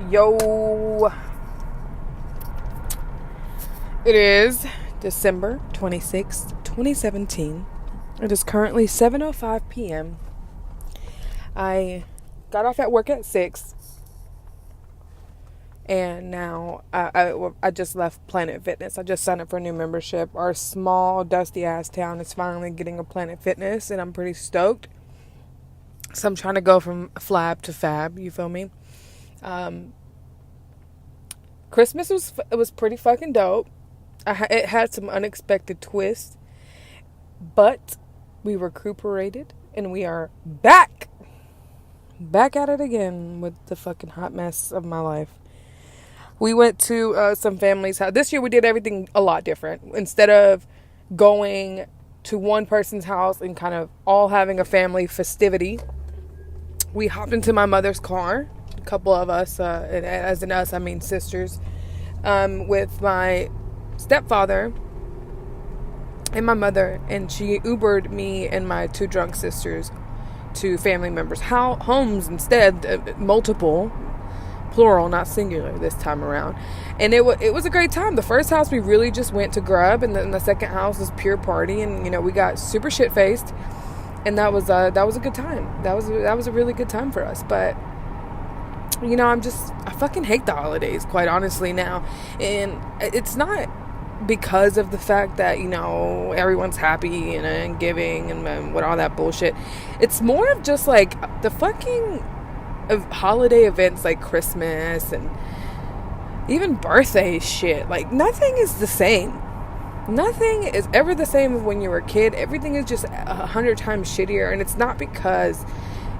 Yo, it is December 26th, 2017. It is currently 7:05 p.m. I got off at work at 6, and now I just left Planet Fitness. I just signed up for a new membership. Our small, dusty-ass town is finally getting a Planet Fitness, and I'm pretty stoked. So I'm trying to go from flab to fab, you feel me? Christmas was pretty fucking dope. It had some unexpected twists, but we recuperated and we are back at it again with the fucking hot mess of my life. We went to some family's house. This year we did everything a lot different. Instead of going to one person's house and kind of all having a family festivity, we hopped into my mother's car. A couple of us, and as in us, I mean sisters, with my stepfather and my mother, and she Ubered me and my two drunk sisters to family members' homes instead, multiple, plural, not singular this time around. And it was a great time. The first house we really just went to grub, and then the second house was pure party, and we got super shit faced, and that was a good time. That was a really good time for us. But I fucking hate the holidays, quite honestly, now. And it's not because of the fact that, everyone's happy and giving and what all that bullshit. It's more of just like the fucking holiday events like Christmas and even birthday shit. Like, nothing is the same. Nothing is ever the same as when you were a kid. Everything is just 100 times shittier, and it's not because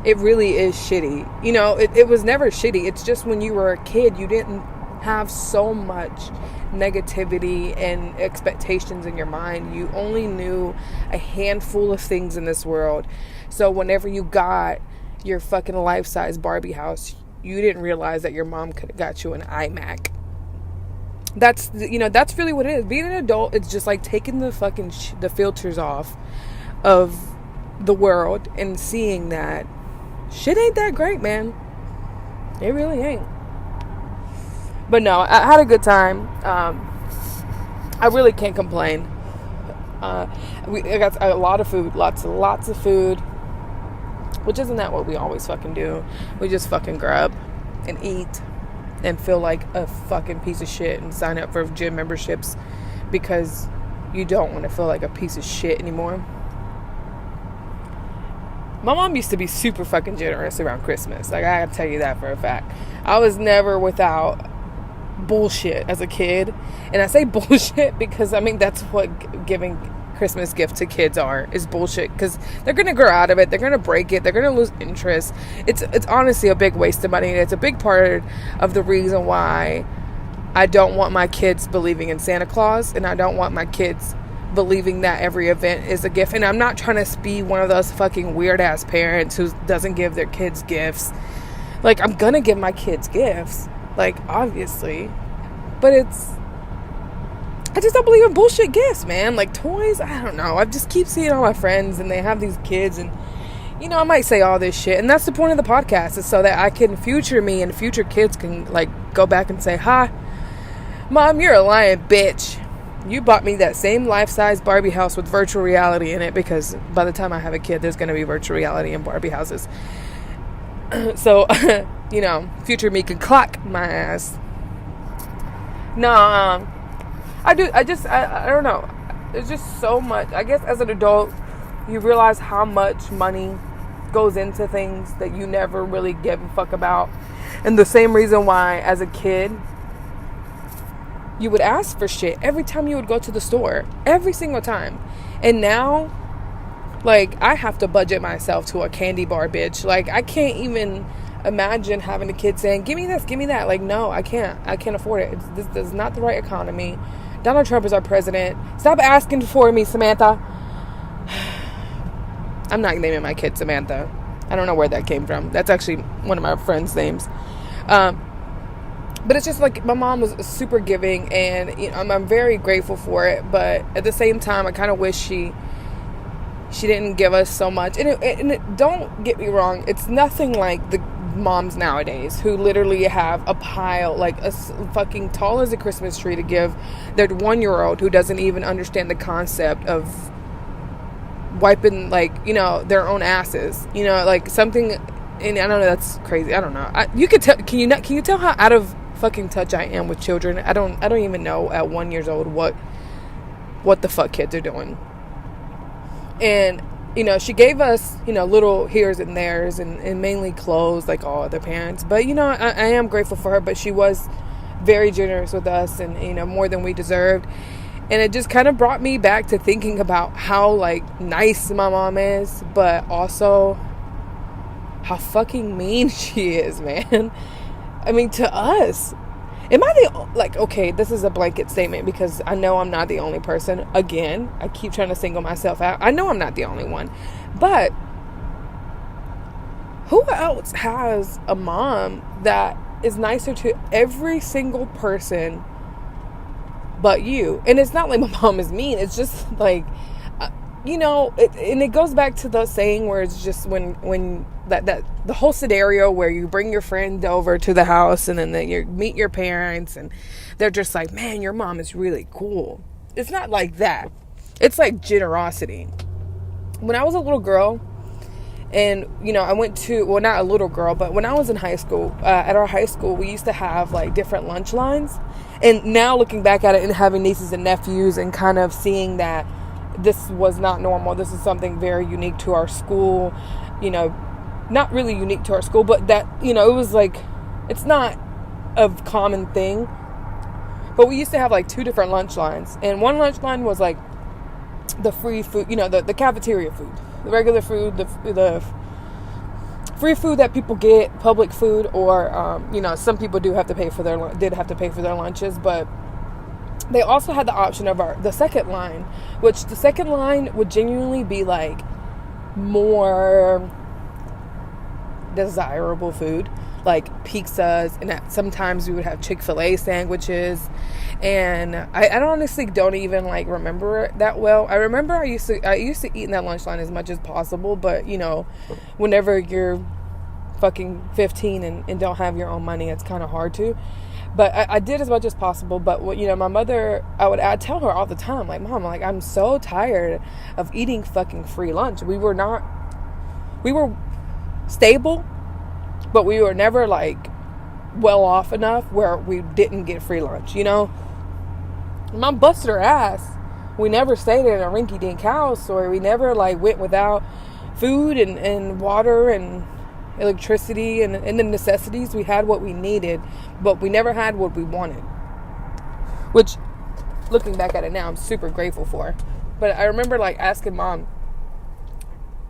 it really is shitty. It was never shitty. It's just when you were a kid, you didn't have so much negativity and expectations in your mind. You only knew a handful of things in this world. So whenever you got your fucking life-size Barbie house, you didn't realize that your mom could have got you an iMac. That's really what it is. Being an adult, it's just like taking the fucking the filters off of the world and seeing that shit ain't that great, man. It really ain't. But no, I had a good time. I really can't complain. I got a lot of food, lots of food, which isn't that what we always fucking do. We just fucking grub and eat and feel like a fucking piece of shit and sign up for gym memberships because you don't want to feel like a piece of shit anymore. My mom used to be super fucking generous around Christmas. Like, I gotta tell you that for a fact. I was never without bullshit as a kid. And I say bullshit because, that's what giving Christmas gifts to kids is bullshit. Because they're gonna grow out of it. They're gonna break it. They're gonna lose interest. It's honestly a big waste of money. And it's a big part of the reason why I don't want my kids believing in Santa Claus. And I don't want my kids believing that every event is a gift. And I'm not trying to be one of those fucking weird ass parents who doesn't give their kids gifts. Like, I'm gonna give my kids gifts, like, obviously, but I just don't believe in bullshit gifts, man. Like, toys, I don't know. I just keep seeing all my friends and they have these kids, and I might say all this shit, and that's the point of the podcast, is so that I can future me and future kids can, like, go back and say, "Hi, Mom, you're a lying bitch. You bought me that same life-size Barbie house with virtual reality in it," because by the time I have a kid, there's going to be virtual reality in Barbie houses. So, future me can clock my ass. No, I don't know. There's just so much. I guess as an adult, you realize how much money goes into things that you never really give a fuck about. And the same reason why, as a kid, you would ask for shit every time you would go to the store. Every single time. And now, like, I have to budget myself to a candy bar, bitch. Like, I can't even imagine having a kid saying, "Give me this, give me that." Like, no, I can't afford it. This is not the right economy. Donald Trump is our president. Stop asking for me, Samantha. I'm not naming my kid Samantha. I don't know where that came from. That's actually one of my friends' names. But it's just like, my mom was super giving, and I'm very grateful for it. But at the same time, I kind of wish she didn't give us so much. And don't get me wrong, it's nothing like the moms nowadays who literally have a pile, like fucking tall as a Christmas tree, to give their 1-year-old who doesn't even understand the concept of wiping, like, you know, their own asses, you know, like something. And I don't know, that's crazy. I don't know. You could tell. Can you tell how out of fucking touch I am with children? I don't even know at 1 year old what the fuck kids are doing. And, you know, she gave us, you know, little here's and there's, and mainly clothes like all other parents. But, you know, I am grateful for her, but she was very generous with us, and, you know, more than we deserved. And it just kind of brought me back to thinking about how, like, nice my mom is, but also how fucking mean she is, man. I mean, to us. Am I okay, this is a blanket statement because I know I'm not the only person. Again, I keep trying to single myself out. I know I'm not the only one. But who else has a mom that is nicer to every single person but you? And it's not like my mom is mean. It's just like, you know, and it goes back to the saying where it's just when that the whole scenario where you bring your friend over to the house and then you meet your parents and they're just like, man, your mom is really cool. It's not like that. It's like generosity. When I was a little girl, and, you know, I went to, well, not a little girl, but when I was in high school, at our high school, we used to have like different lunch lines. And now looking back at it and having nieces and nephews and kind of seeing that this was not normal. This is something very unique to our school, you know, not really unique to our school, but that, you know, it was like, it's not a common thing. But we used to have like 2 different lunch lines. And one lunch line was like the free food, you know, the cafeteria food, the regular food, the free food that people get, public food, or, you know, some people did have to pay for their lunches, but they also had the option of the second line, which the second line would genuinely be like more desirable food, like pizzas, and sometimes we would have Chick-fil-A sandwiches. And I honestly don't even like remember it that well. I remember I used to eat in that lunch line as much as possible, but, you know, whenever you're fucking 15 and don't have your own money, it's kind of hard to. But I did as much as possible. But, you know, my mother, I'd tell her all the time, like, Mom, like, I'm so tired of eating fucking free lunch. We were stable, but we were never, like, well off enough where we didn't get free lunch, you know? Mom busted her ass. We never stayed in a rinky-dink house, or we never, like, went without food and water and electricity and the necessities. We had what we needed, but we never had what we wanted, which, looking back at it now, I'm super grateful for. But I remember, like, asking Mom,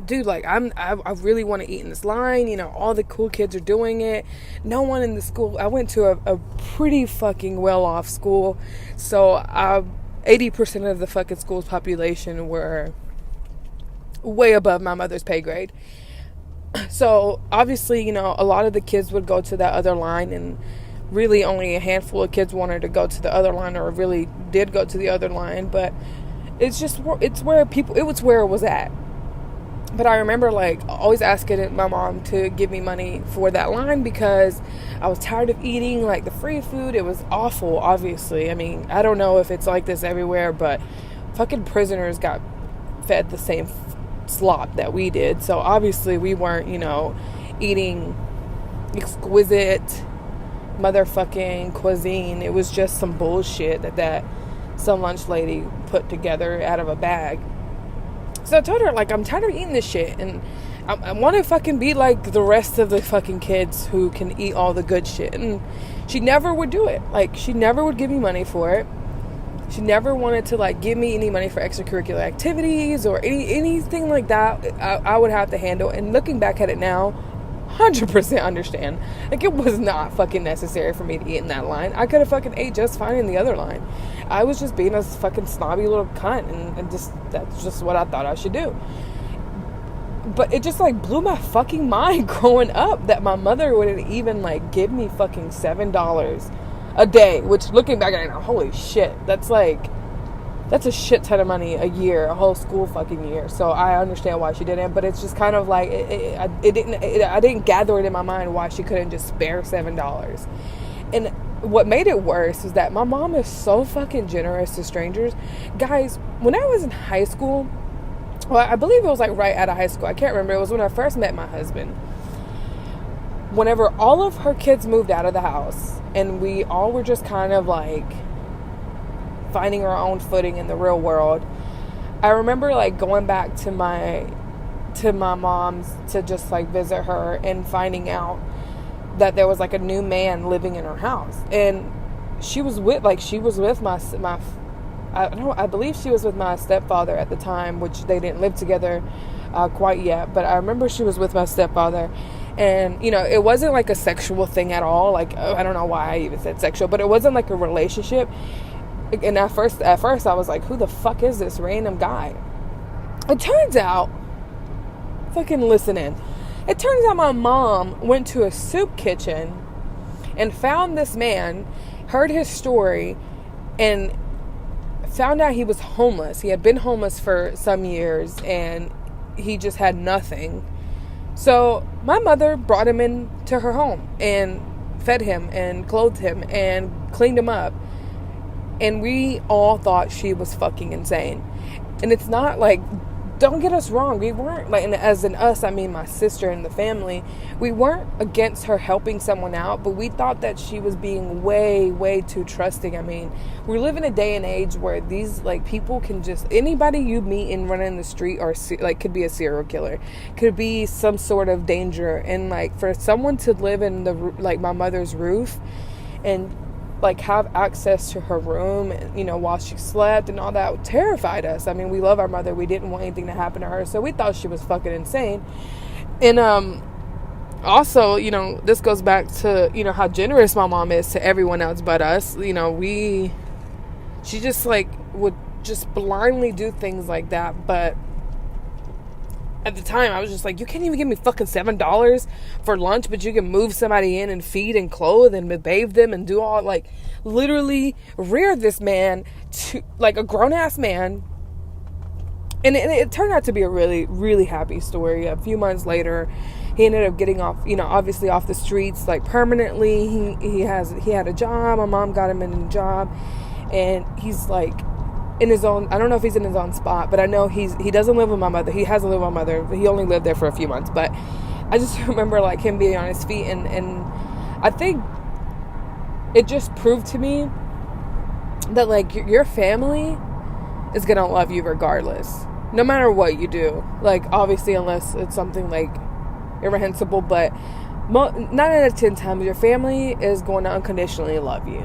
dude, like, I really want to eat in this line, you know, all the cool kids are doing it, no one in the school. I went to a pretty fucking well off school, so 80% of the fucking school's population were way above my mother's pay grade. So obviously, you know, a lot of the kids would go to that other line, and really only a handful of kids wanted to go to the other line, or really did go to the other line. But it's where it was at. But I remember, like, always asking my mom to give me money for that line because I was tired of eating, like, the free food. It was awful, obviously. I mean, I don't know if it's like this everywhere, but fucking prisoners got fed the same slop that we did. So obviously we weren't, you know, eating exquisite motherfucking cuisine. It was just some bullshit that some lunch lady put together out of a bag. So I told her, like, I'm tired of eating this shit, and I want to fucking be like the rest of the fucking kids who can eat all the good shit. And she never would do it. Like, she never would give me money for it. She never wanted to, like, give me any money for extracurricular activities or anything like that. I would have to handle. And looking back at it now, 100% understand. Like, it was not fucking necessary for me to eat in that line. I could have fucking ate just fine in the other line. I was just being a fucking snobby little cunt, and just, that's just what I thought I should do. But it just, like, blew my fucking mind growing up that my mother wouldn't even, like, give me fucking $7 a day, which, looking back at it now, holy shit, that's like That's a shit ton of money a year, a whole school fucking year. So I understand why she didn't, but it's just kind of like I didn't gather it in my mind why she couldn't just spare $7. And what made it worse is that my mom is so fucking generous to strangers. Guys, when I was in high school, well, I believe it was like right out of high school. I can't remember. It was when I first met my husband. Whenever all of her kids moved out of the house and we all were just kind of like finding our own footing in the real world, I remember like going back to my mom's to just like visit her and finding out that there was like a new man living in her house, and she was with my I believe she was with my stepfather at the time, which they didn't live together quite yet, but I remember she was with my stepfather. And, you know, it wasn't like a sexual thing at all. Like, I don't know why I even said sexual, but it wasn't like a relationship. And at first I was like, who the fuck is this random guy? It turns out, fucking listen in. It turns out my mom went to a soup kitchen and found this man, heard his story, and found out he was homeless. He had been homeless for some years and he just had nothing. So my mother brought him into her home and fed him and clothed him and cleaned him up. And we all thought she was fucking insane. And it's not like, don't get us wrong, we weren't like, and as in us, I mean my sister and the family, we weren't against her helping someone out, but we thought that she was being way, way too trusting. I mean, we live in a day and age where these like people can just, anybody you meet and run in the street or like could be a serial killer, could be some sort of danger. And like for someone to live in the like my mother's roof and like have access to her room, you know, while she slept and all that terrified us. I mean, we love our mother. We didn't want anything to happen to her. So we thought she was fucking insane. And also, you know, this goes back to, you know, how generous my mom is to everyone else but us. You know, she just like would just blindly do things like that. But at the time, I was just like, you can't even give me fucking $7 for lunch, but you can move somebody in and feed and clothe and bathe them and do all, like, literally rear this man to, like, a grown-ass man. And it turned out to be a really, really happy story. A few months later, he ended up getting off, you know, obviously off the streets, like, permanently. He had a job. My mom got him in a job. And he's, like, in his own, I don't know if he's in his own spot, but I know he doesn't live with my mother. He hasn't lived with my mother. He only lived there for a few months. But I just remember like him being on his feet, and I think it just proved to me that like your family is gonna love you regardless, no matter what you do. Like obviously, unless it's something like irreprehensible, but 9 out of 10 times your family is going to unconditionally love you.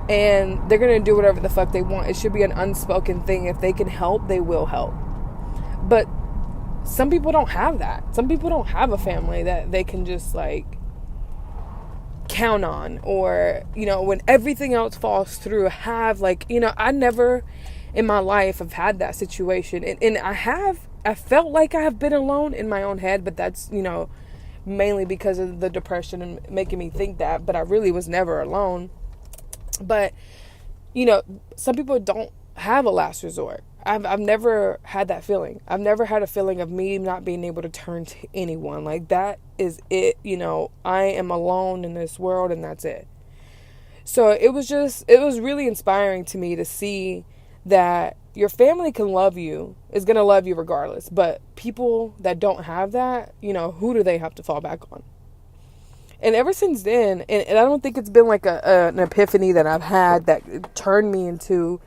And they're going to do whatever the fuck they want. It should be an unspoken thing. If they can help, they will help. But some people don't have that. Some people don't have a family that they can just, like, count on. Or, you know, when everything else falls through, have, like, you know, I never in my life have had that situation. And I felt like I have been alone in my own head. But that's, you know, mainly because of the depression and making me think that. But I really was never alone. But, you know, some people don't have a last resort. I've never had that feeling. I've never had a feeling of me not being able to turn to anyone. Like, that is it. You know, I am alone in this world and that's it. So it was really inspiring to me to see that your family can love you, is going to love you regardless. But people that don't have that, you know, who do they have to fall back on? And ever since then, and I don't think it's been like an epiphany that I've had that turned me into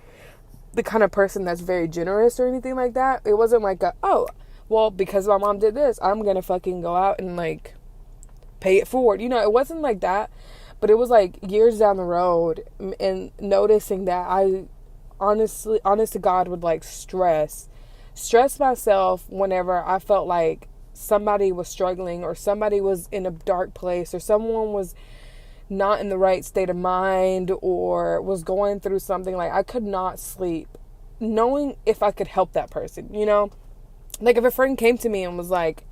the kind of person that's very generous or anything like that. It wasn't like because my mom did this, I'm going to fucking go out and like pay it forward. You know, it wasn't like that. But it was like years down the road and noticing that I honest to God would like stress myself whenever I felt like somebody was struggling or somebody was in a dark place or someone was not in the right state of mind or was going through something. Like I could not sleep knowing if I could help that person, you know? Like if a friend came to me and was like,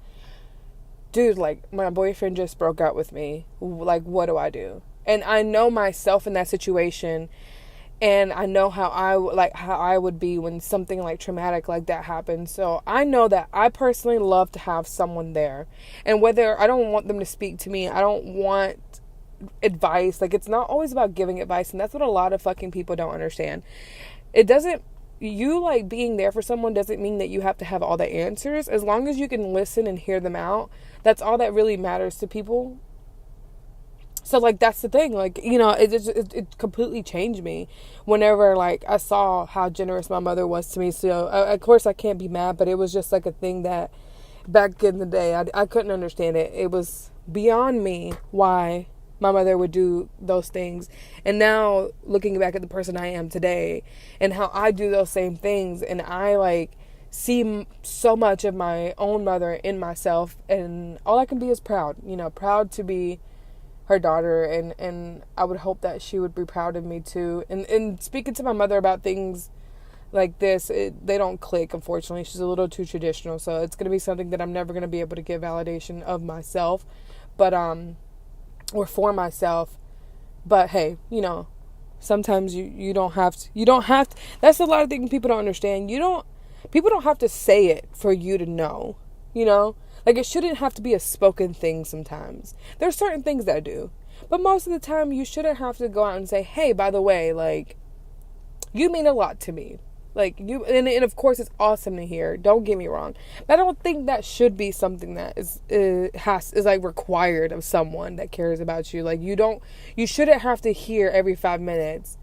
dude, like my boyfriend just broke up with me. Like, what do I do? And I know myself in that situation. And I know how I would be when something like traumatic like that happens. So I know that I personally love to have someone there. And whether I don't want them to speak to me, I don't want advice. Like, it's not always about giving advice, and that's what a lot of fucking people don't understand. It doesn't, you like being there for someone doesn't mean that you have to have all the answers. As long as you can listen and hear them out, that's all that really matters to people. So, like, that's the thing. Like, you know, it completely changed me whenever, like, I saw how generous my mother was to me. So, of course, I can't be mad, but it was just, like, a thing that back in the day, I couldn't understand it. It was beyond me why my mother would do those things. And now, looking back at the person I am today and how I do those same things, and I, like, see so much of my own mother in myself, and all I can be is proud. You know, proud to be her daughter, and I would hope that she would be proud of me too. And speaking to my mother about things like this, they don't click, unfortunately. She's a little too traditional, so it's going to be something that I'm never going to be able to give validation of myself, but or for myself. But hey, you know, sometimes you don't have to, that's a lot of things people don't understand. People don't have to say it for you to know, you know? Like, it shouldn't have to be a spoken thing sometimes. There's certain things that do. But most of the time, you shouldn't have to go out and say, hey, by the way, like, you mean a lot to me. Like, you, and of course, it's awesome to hear. Don't get me wrong. But I don't think that should be something that is like required of someone that cares about you. Like, you shouldn't have to hear every 5 minutes,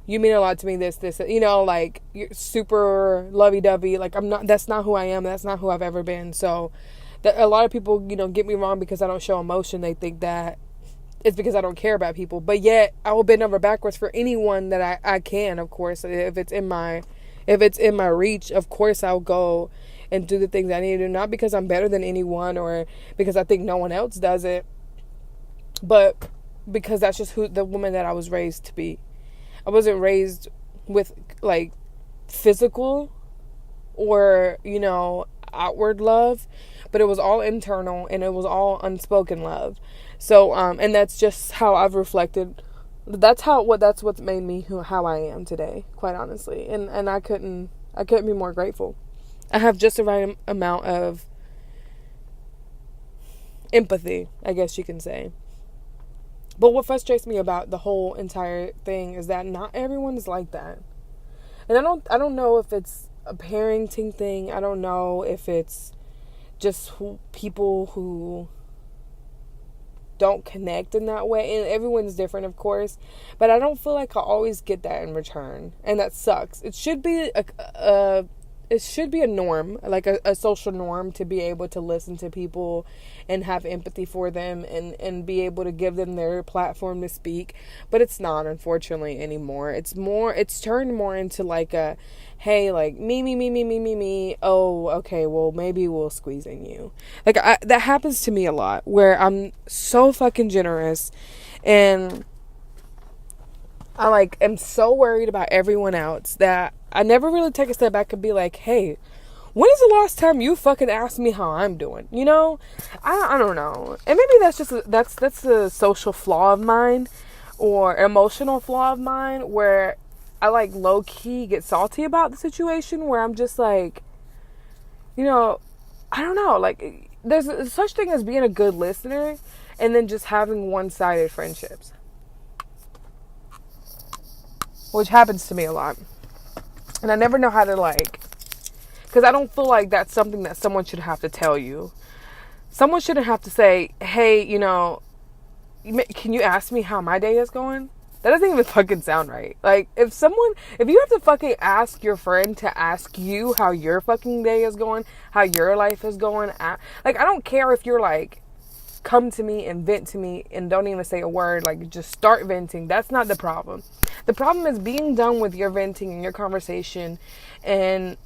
you mean a lot to me, this, you know, like, you're super lovey-dovey. Like, that's not who I am. That's not who I've ever been. So, a lot of people, you know, get me wrong because I don't show emotion. They think that it's because I don't care about people. But yet, I will bend over backwards for anyone that I can, of course. If it's in my reach, of course I'll go and do the things I need to do. Not because I'm better than anyone or because I think no one else does it, but because that's just the woman that I was raised to be. I wasn't raised with, like, physical or, you know, outward love, but it was all internal, and it was all unspoken love. So, and that's just how I've reflected. That's what's made me how I am today, quite honestly. And I couldn't be more grateful. I have just the right amount of empathy, I guess you can say. But what frustrates me about the whole entire thing is that not everyone is like that. And I don't know if it's a parenting thing. I don't know if it's just people who don't connect in that way. And everyone's different, of course. But I don't feel like I always get that in return. And that sucks. It should be a norm, like a social norm, to be able to listen to people and have empathy for them and be able to give them their platform to speak. But it's not, unfortunately, anymore. It's turned more into like a, hey, like, me. Oh, okay, well, maybe we'll squeeze in you. Like, that happens to me a lot, where I'm so fucking generous and I, like, am so worried about everyone else that I never really take a step back and be like, hey, when is the last time you fucking asked me how I'm doing? You know? I don't know. And maybe that's just that's a social flaw of mine, or emotional flaw of mine, where I, like, low-key get salty about the situation, where I'm just like, you know, I don't know. Like, there's such thing as being a good listener and then just having one-sided friendships, which happens to me a lot. And I never know how to, like, because I don't feel like that's something that someone should have to tell you. Someone shouldn't have to say, hey, you know, can you ask me how my day is going? That doesn't even fucking sound right. Like, if you have to fucking ask your friend to ask you how your fucking day is going, how your life is going, like, I don't care if you're like, come to me and vent to me and don't even say a word, like, just start venting. That's not the problem. The problem is being done with your venting and your conversation and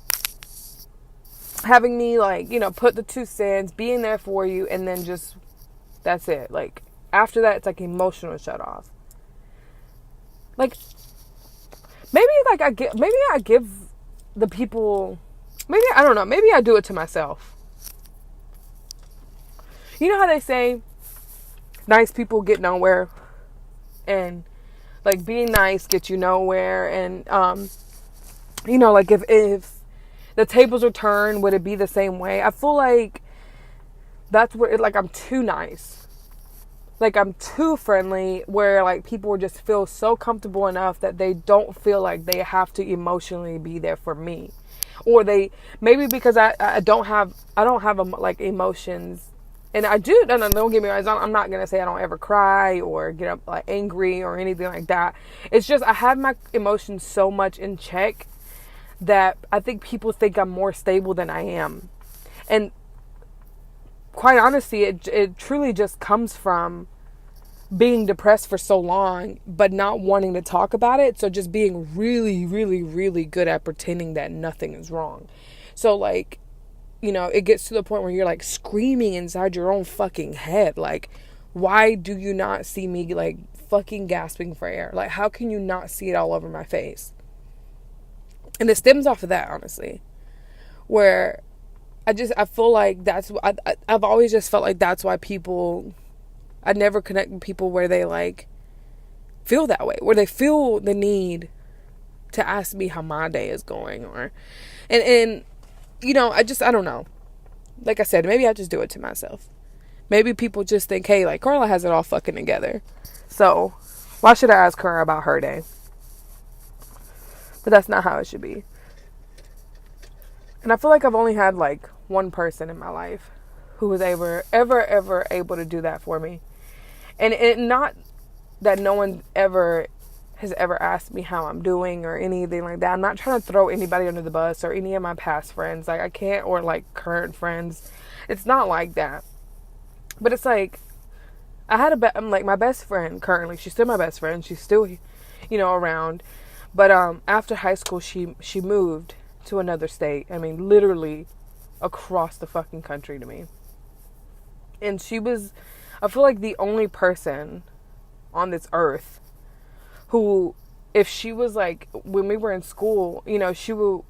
having me, like, you know, put the 2 cents, being there for you, and then just, that's it. Like, after that, it's like emotional shut off. Like, maybe I give the people, maybe, I don't know, maybe I do it to myself. You know how they say nice people get nowhere, and Like, being nice gets you nowhere. And, you know, like, if the tables are turned, would it be the same way? I feel like that's where, like, I'm too nice. Like, I'm too friendly, where, like, people just feel so comfortable enough that they don't feel like they have to emotionally be there for me. Or they, maybe because I don't have like, emotions. And I do, no, don't get me wrong, I'm not going to say I don't ever cry or get up, like, angry or anything like that. It's just, I have my emotions so much in check that I think people think I'm more stable than I am. And quite honestly, it truly just comes from being depressed for so long, but not wanting to talk about it. So just being really, really, really good at pretending that nothing is wrong. So, like, you know, it gets to the point where you're, like, screaming inside your own fucking head. Like, why do you not see me, like, fucking gasping for air? Like, how can you not see it all over my face? And it stems off of that, honestly, where I feel like I've always just felt like that's why I never connect with people where they, like, feel that way, where they feel the need to ask me how my day is going, and you know, I don't know. Like I said, maybe I just do it to myself. Maybe people just think, hey, like, Karla has it all fucking together, so why should I ask her about her day? But that's not how it should be. And I feel like I've only had, like, one person in my life who was ever able to do that for me. And not that no one has ever asked me how I'm doing or anything like that. I'm not trying to throw anybody under the bus or any of my past friends. Like, I can't, or, like, current friends. It's not like that. But it's like, I'm like, my best friend currently, she's still my best friend. She's still, you know, around. But after high school, she moved to another state. I mean, literally across the fucking country to me. And she was, I feel like, the only person on this earth who, if she was, like, when we were in school, you know, she would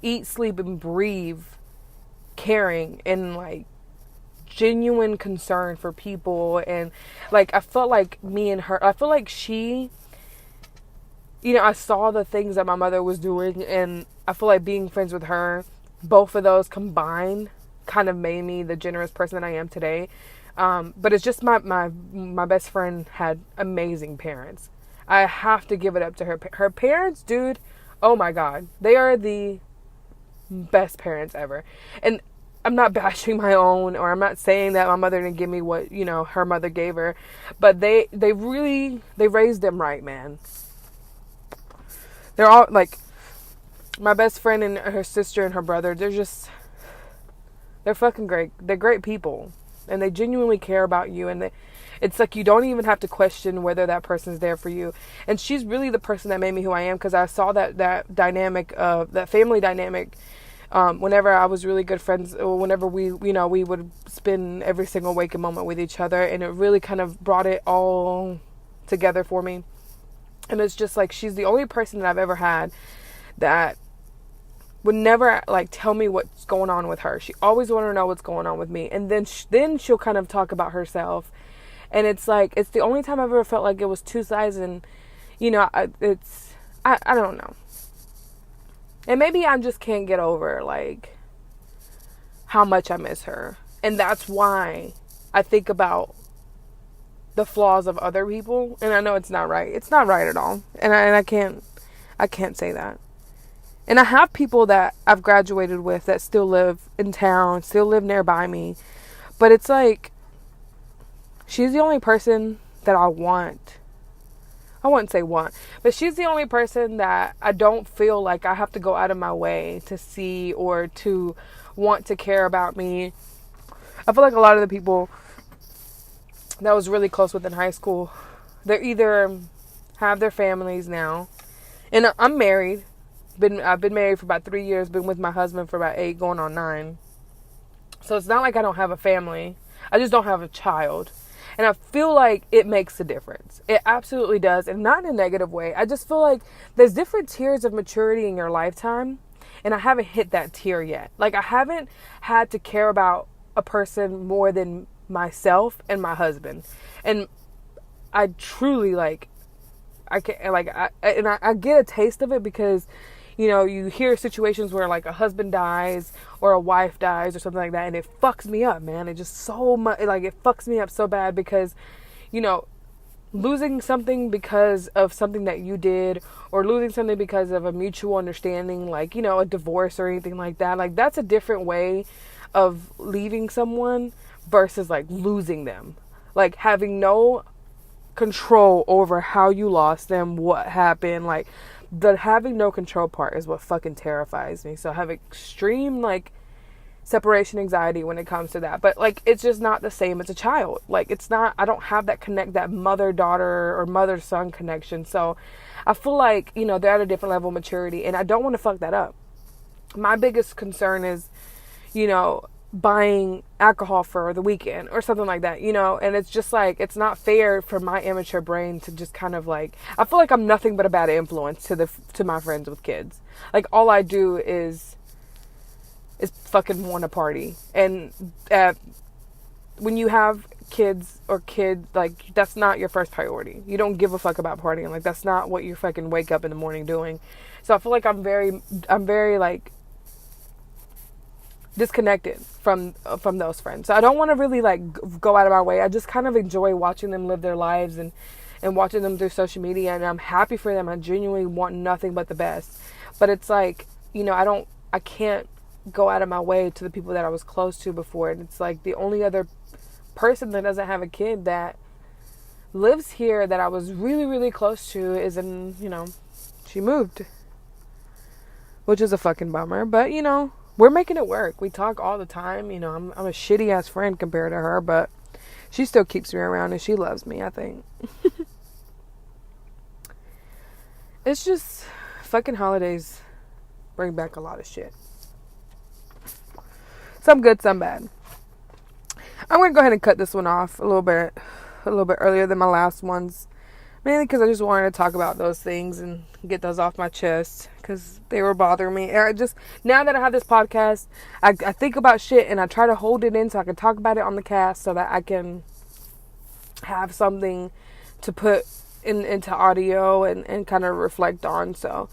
eat, sleep, and breathe caring and, like, genuine concern for people. And, like, I felt like I feel like she, you know, I saw the things that my mother was doing, and I feel like being friends with her, both of those combined kind of made me the generous person that I am today. But it's just my best friend had amazing parents. I have to give it up to her. Her parents, dude, oh my God. They are the best parents ever. And I'm not bashing my own, or I'm not saying that my mother didn't give me what, you know, her mother gave her. But they raised them right, man. They're all, like, my best friend and her sister and her brother, they're fucking great. They're great people. And they genuinely care about you. And it's like, you don't even have to question whether that person's there for you. And she's really the person that made me who I am, because I saw that dynamic of that family dynamic. Whenever I was really good friends, or whenever we would spend every single waking moment with each other, and it really kind of brought it all together for me. And it's just like, she's the only person that I've ever had that would never, like, tell me what's going on with her. She always wanted to know what's going on with me. And then she'll kind of talk about herself. And it's like, it's the only time I've ever felt like it was two sides. And, you know, I don't know. And maybe I just can't get over, like, how much I miss her. And that's why I think about the flaws of other people. And I know it's not right. It's not right at all. And I can't say that. And I have people that I've graduated with that still live in town, still live nearby me. But it's like, she's the only person that I wouldn't say want, but she's the only person that I don't feel like I have to go out of my way to see or to want to care about me. I feel like a lot of the people that I was really close with in high school, they're either have their families now, and I'm married. I've been married for about 3 years, been with my husband for about 8, going on 9. So it's not like I don't have a family. I just don't have a child. And I feel like it makes a difference. It absolutely does. And not in a negative way. I just feel like there's different tiers of maturity in your lifetime. And I haven't hit that tier yet. Like, I haven't had to care about a person more than myself and my husband. And I truly, like, I can't, like, I get a taste of it because, you know, you hear situations where like a husband dies or a wife dies or something like that, and it fucks me up, man. It just so much, like, it fucks me up so bad because, you know, losing something because of something that you did, or losing something because of a mutual understanding, like, you know, a divorce or anything like that, like, that's a different way of leaving someone versus like losing them, like having no control over how you lost them, what happened. Like, the having no control part is what fucking terrifies me. So I have extreme like separation anxiety when it comes to that. But like, it's just not the same as a child. Like, it's not, I don't have that mother-daughter or mother-son connection. So I feel like, you know, they're at a different level of maturity, and I don't want to fuck that up. My biggest concern is, you know, buying alcohol for the weekend or something like that, you know, and it's just like, it's not fair for my immature brain to just kind of like, I feel like I'm nothing but a bad influence to my friends with kids. Like, all I do is fucking want to party. And when you have kids, like, that's not your first priority. You don't give a fuck about partying. Like, that's not what you fucking wake up in the morning doing. So I feel like I'm very like disconnected from those friends. So I don't want to really like go out of my way. I just kind of enjoy watching them live their lives and watching them through social media, and I'm happy for them. I genuinely want nothing but the best. But it's like, you know, I can't go out of my way to the people that I was close to before. And it's like, the only other person that doesn't have a kid that lives here that I was really, really close to is in, you know, she moved, which is a fucking bummer. But, you know, we're making it work. We talk all the time. You know, I'm a shitty ass friend compared to her, but she still keeps me around and she loves me, I think. It's just, fucking holidays bring back a lot of shit. Some good, some bad. I'm going to go ahead and cut this one off a little bit earlier than my last ones. Mainly because I just wanted to talk about those things and get those off my chest, because they were bothering me. And I just, now that I have this podcast, I think about shit and I try to hold it in so I can talk about it on the cast, so that I can have something to put into audio and kind of reflect on. So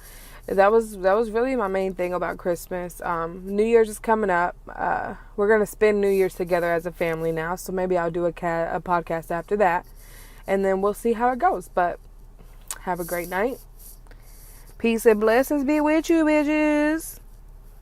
that was really my main thing about Christmas. New Year's is coming up. We're going to spend New Year's together as a family now, so maybe I'll do a podcast after that. And then we'll see how it goes. But have a great night. Peace and blessings be with you, bitches.